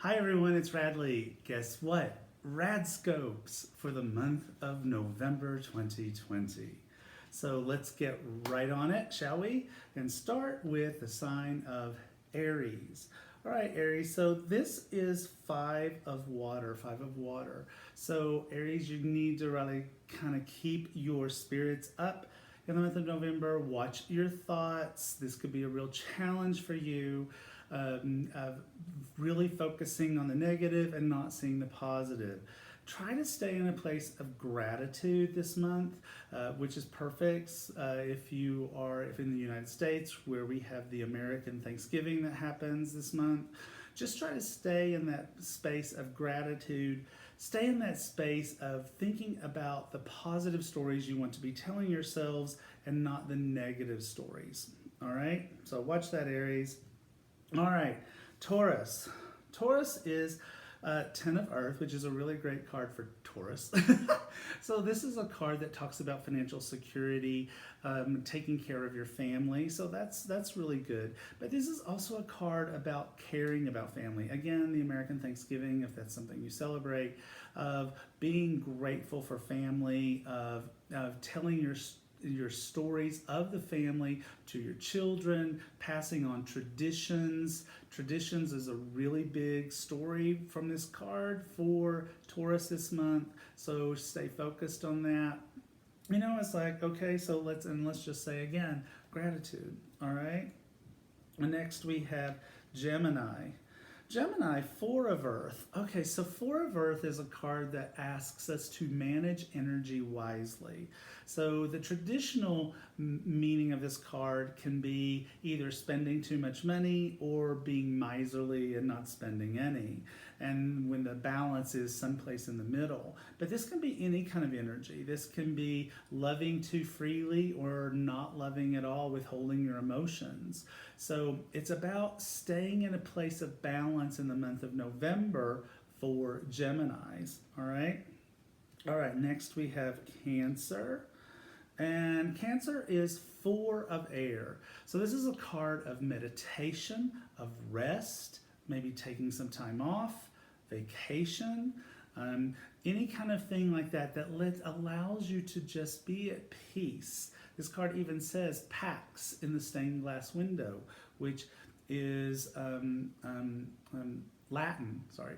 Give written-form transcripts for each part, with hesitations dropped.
Hi everyone, it's Radley. Guess what? RadScopes for the month of November 2020. So let's get right on it, shall we? And start with the sign of Aries. All right, Aries, so this is five of water. So Aries, you need to really kind of keep your spirits up in the month of November. Watch your thoughts. This could be a real challenge for you. Of really focusing on the negative and not seeing the positive. Try to stay in a place of gratitude this month, which is perfect if in the United States, where we have the American Thanksgiving that happens this month. Just try to stay in that space of gratitude. Stay in that space of thinking about the positive stories you want to be telling yourselves and not the negative stories. All right? So watch that, Aries. All right, Taurus. Taurus is 10 of Earth, which is a really great card for Taurus. So this is a card that talks about financial security, taking care of your family. So that's really good. But this is also a card about caring about family. Again, the American Thanksgiving, if that's something you celebrate, of being grateful for family, of telling your stories of the family to your children, passing on traditions. Traditions is a really big story from this card for Taurus this month, so stay focused on that. You know, it's like, okay, so let's just say again, gratitude, all right? And next we have Gemini. Gemini, 4 of Earth. Okay, so 4 of Earth is a card that asks us to manage energy wisely. So the traditional meaning of this card can be either spending too much money or being miserly and not spending any. And when the balance is someplace in the middle. But this can be any kind of energy. This can be loving too freely or not loving at all, withholding your emotions. So it's about staying in a place of balance in the month of November for Geminis, all right? All right, next we have Cancer. And Cancer is 4 of air. So this is a card of meditation, of rest, maybe taking some time off, vacation, any kind of thing like that allows you to just be at peace. This card even says Pax in the stained glass window, which is Latin, sorry,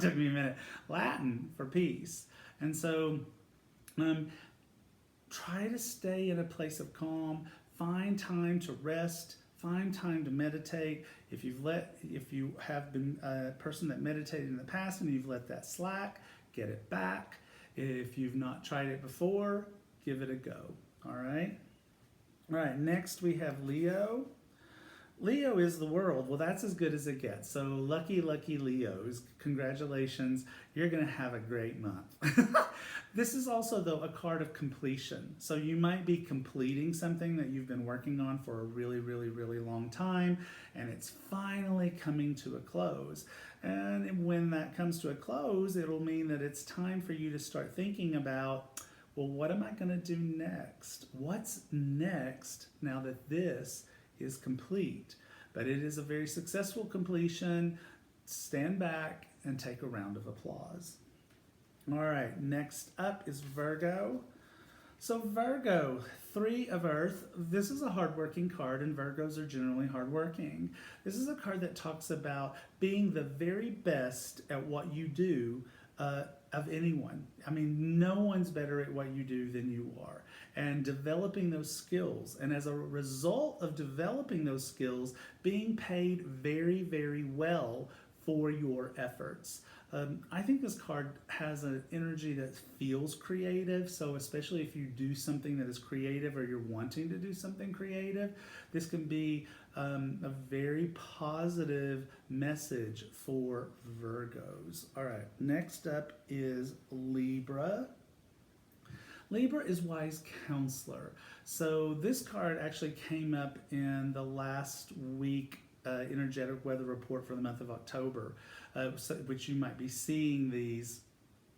took me a minute, Latin for peace. And so try to stay in a place of calm, find time to rest, find time to meditate. If you have been a person that meditated in the past and you've let that slack, get it back. If you've not tried it before, give it a go. All right? All right, next we have Leo. Leo is the world. Well, that's as good as it gets. So lucky Leos. Congratulations. You're going to have a great month. This is also, though, a card of completion. So you might be completing something that you've been working on for a really long time, and it's finally coming to a close. And when that comes to a close, it'll mean that it's time for you to start thinking about, well, what am I going to do next? What's next now that this is complete? But it is a very successful completion. Stand back and take a round of applause. All right, next up is Virgo. So Virgo, 3 of Earth. This is a hardworking card, and Virgos are generally hardworking. This is a card that talks about being the very best at what you do of anyone. I mean, no one's better at what you do than you are. And developing those skills. And as a result of developing those skills, being paid very well for your efforts. I think this card has an energy that feels creative. So especially if you do something that is creative or you're wanting to do something creative, this can be a very positive message for Virgos. All right, next up is Libra. Libra is wise counselor. So this card actually came up in the last week energetic weather report for the month of October, which you might be seeing these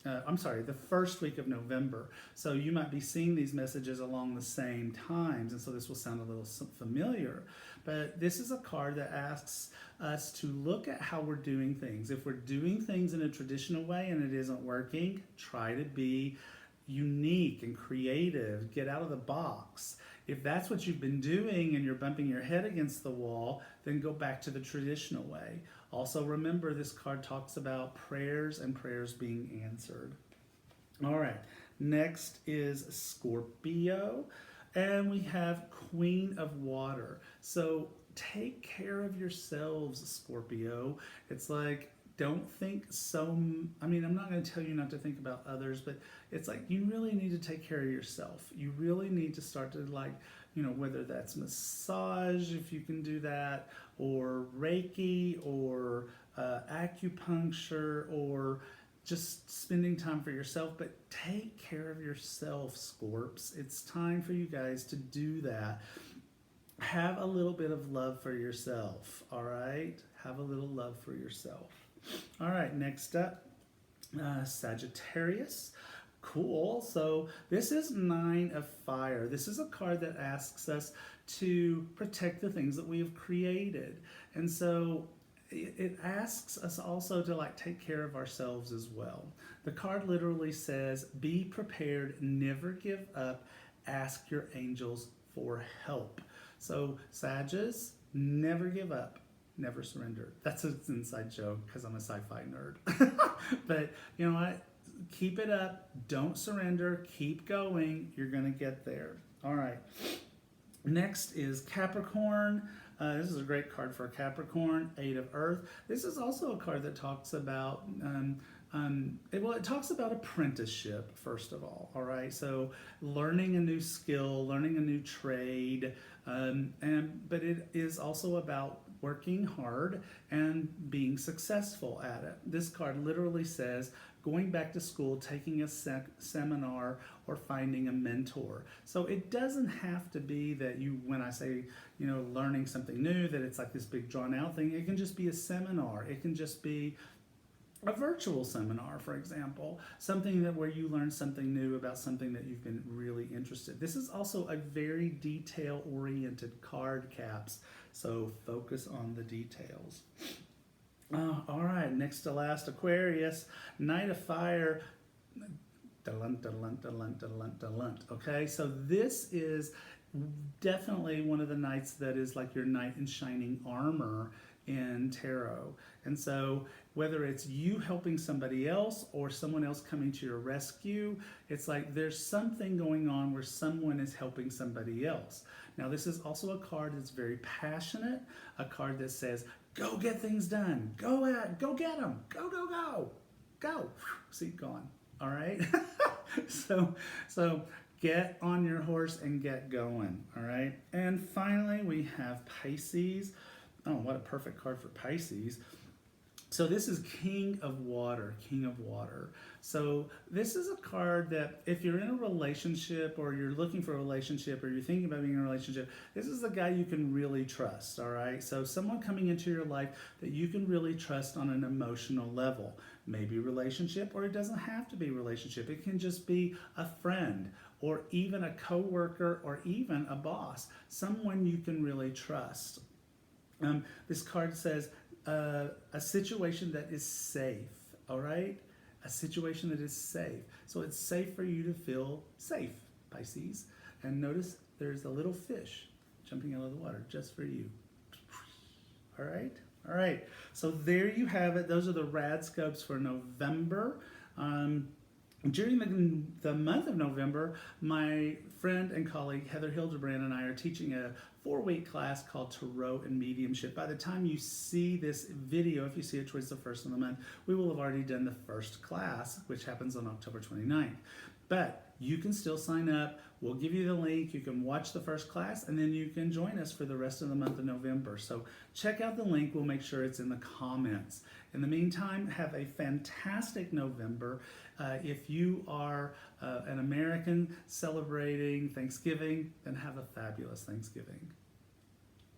the first week of November. So you might be seeing these messages along the same times, and so this will sound a little familiar. But this is a card that asks us to look at how we're doing things. If we're doing things in a traditional way and it isn't working, try to be unique and creative. Get out of the box. If that's what you've been doing and you're bumping your head against the wall, then go back to the traditional way. Also remember, this card talks about prayers and prayers being answered. All right, next is Scorpio, and we have Queen of Water. So take care of yourselves, Scorpio. It's like, don't think I'm not going to tell you not to think about others, but it's like you really need to take care of yourself. You really need to start to whether that's massage, if you can do that, or Reiki, or acupuncture, or just spending time for yourself. But take care of yourself, Scorps. It's time for you guys to do that. Have a little bit of love for yourself, all right? Have a little love for yourself. All right, next up, Sagittarius. Cool. So this is 9 of Fire. This is a card that asks us to protect the things that we have created. And so it asks us also to take care of ourselves as well. The card literally says, be prepared, never give up, ask your angels for help. So Sagittarius, never give up, never surrender. That's an inside joke because I'm a sci-fi nerd. But you know what? Keep it up. Don't surrender. Keep going. You're going to get there. All right. Next is Capricorn. This is a great card for Capricorn, 8 of Earth. This is also a card that talks about, it talks about apprenticeship, first of all right? So learning a new skill, learning a new trade, but it is also about working hard and being successful at it. This card literally says going back to school, taking a seminar, or finding a mentor. So it doesn't have to be that when I say, learning something new, that it's like this big drawn out thing. It can just be a seminar. It can just be a virtual seminar, for example, something where you learn something new about something that you've been really interested. This is also a very detail-oriented card, Caps, so focus on the details. All right, next to last, Aquarius, Knight of Fire. Okay, so this is definitely one of the knights that is like your knight in shining armor in tarot. And so whether it's you helping somebody else or someone else coming to your rescue, it's like there's something going on where someone is helping somebody else. Now this is also a card that's very passionate, a card that says, go get things done, go get them, go. See, gone. All right. so get on your horse and get going. All right. And finally, we have Pisces. Oh, what a perfect card for Pisces. So this is King of Water, King of Water. So this is a card that if you're in a relationship or you're looking for a relationship or you're thinking about being in a relationship, this is the guy you can really trust, all right? So someone coming into your life that you can really trust on an emotional level. Maybe relationship, or it doesn't have to be relationship. It can just be a friend or even a coworker or even a boss, someone you can really trust. This card says, a situation that is safe, all right? A situation that is safe. So it's safe for you to feel safe, Pisces. And notice there's a little fish jumping out of the water just for you. All right? All right. So there you have it. Those are the RadScopes for November. During the month of November, my friend and colleague Heather Hildebrand and I are teaching a 4-week class called Tarot and Mediumship. By the time you see this video, if you see it towards the first of the month, we will have already done the first class, which happens on October 29th. But you can still sign up. We'll give you the link. You can watch the first class, and then you can join us for the rest of the month of November. So check out the link. We'll make sure it's in the comments. In the meantime, have a fantastic November. If you are an American celebrating Thanksgiving, then have a fabulous Thanksgiving.